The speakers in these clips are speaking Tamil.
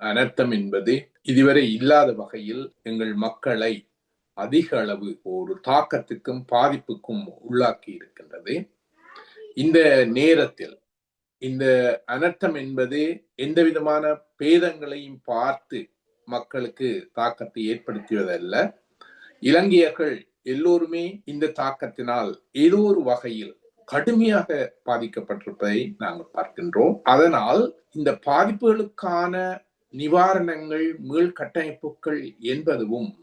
அனர்த்தம் என்பது இதுவரை இல்லாத வகையில் எங்கள் மக்களை அதிக அளவு ஒரு தாக்கத்துக்கும் பாதிப்புக்கும் உள்ளாக்கி இருக்கின்றது. இந்த நேரத்தில் இந்த அனர்த்தம் என்பது எந்த விதமான பேதங்களையும் பார்த்து மக்களுக்கு தாக்கத்தை ஏற்படுத்தியதல்ல. இலங்கையர்கள் எல்லோருமே இந்த தாக்கத்தினால் ஏதோ ஒரு வகையில் கடுமையாக பாதிக்கப்பட்டிருப்பதை நாங்கள் பார்க்கின்றோம். அதனால் இந்த பாதிப்புகளுக்கான நிவாரணங்கள், மீள்கட்டமைப்புகள் என்பதுவும்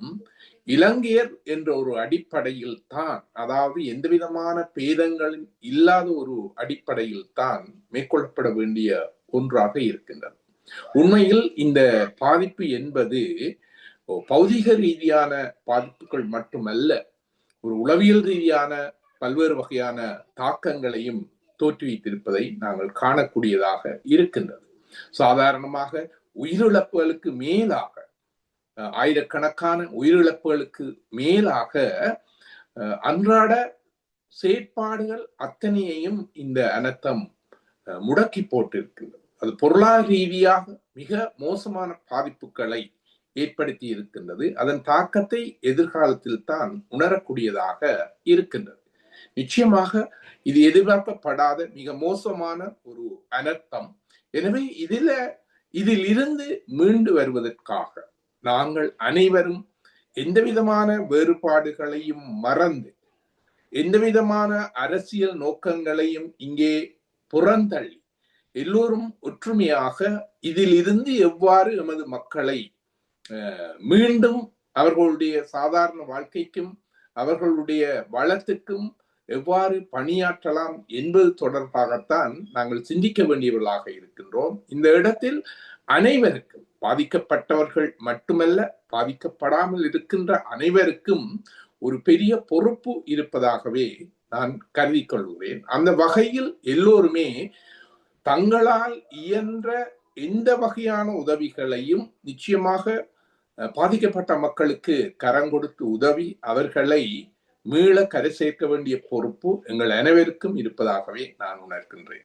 இலங்கையர் என்ற ஒரு அடிப்படையில் தான், அதாவது எந்தவிதமான பேதங்களும் இல்லாத ஒரு அடிப்படையில் தான் மேற்கொள்ளப்பட வேண்டிய ஒன்றாக இருக்கின்றது. உண்மையில் இந்த பாதிப்பு என்பது பௌதிக ரீதியான பாதிப்புகள் மட்டுமல்ல, ஒரு உளவியல் ரீதியான பல்வேறு வகையான தாக்கங்களையும் தோற்றுவித்திருப்பதை நாங்கள் காணக்கூடியதாக இருக்கின்றது. சாதாரணமாக உயிரிழப்புகளுக்கு மேலாக, ஆயிரக்கணக்கான உயிரிழப்புகளுக்கு மேலாக அன்றாட செயற்பாடுகள் அத்தனையையும் இந்த அனர்த்தம் முடக்கி போட்டிருக்கின்றது. அது பொருளாதார ரீதியாக மிக மோசமான பாதிப்புகளை ஏற்படுத்தி இருக்கின்றது. அதன் தாக்கத்தை எதிர்காலத்தில் தான் உணரக்கூடியதாக இருக்கின்றது. நிச்சயமாக இது எதிர்பார்க்கப்படாத மிக மோசமான ஒரு அனர்த்தம். எனவே இதில் இருந்து மீண்டு வருவதற்காக நாங்கள் அனைவரும் எந்த விதமான வேறுபாடுகளையும் மறந்து, எந்த விதமான அரசியல் நோக்கங்களையும் இங்கே புறந்தள்ளி, எல்லோரும் ஒற்றுமையாக இதில் இருந்து எவ்வாறு எமது மக்களை மீண்டும் அவர்களுடைய சாதாரண வாழ்க்கைக்கும் அவர்களுடைய வளத்துக்கும் எவ்வாறு பணியாற்றலாம் என்பது தொடர்பாகத்தான் நாங்கள் சிந்திக்க வேண்டியவர்களாக இருக்கின்றோம். இந்த இடத்தில் அனைவருக்கும், பாதிக்கப்பட்டவர்கள் மட்டுமல்ல, பாதிக்கப்படாமல் இருக்கின்ற அனைவருக்கும் ஒரு பெரிய பொறுப்பு இருப்பதாகவே நான் கருதி கொள்கிறேன். அந்த வகையில் எல்லோருமே தங்களால் இயன்ற எந்த வகையான உதவிகளையும் நிச்சயமாக பாதிக்கப்பட்ட மக்களுக்கு கரம் கொடுத்து உதவி அவர்களை மீள கரை சேர்க்க வேண்டிய பொறுப்பு எங்கள் அனைவருக்கும் இருப்பதாகவே நான் உணர்கின்றேன்.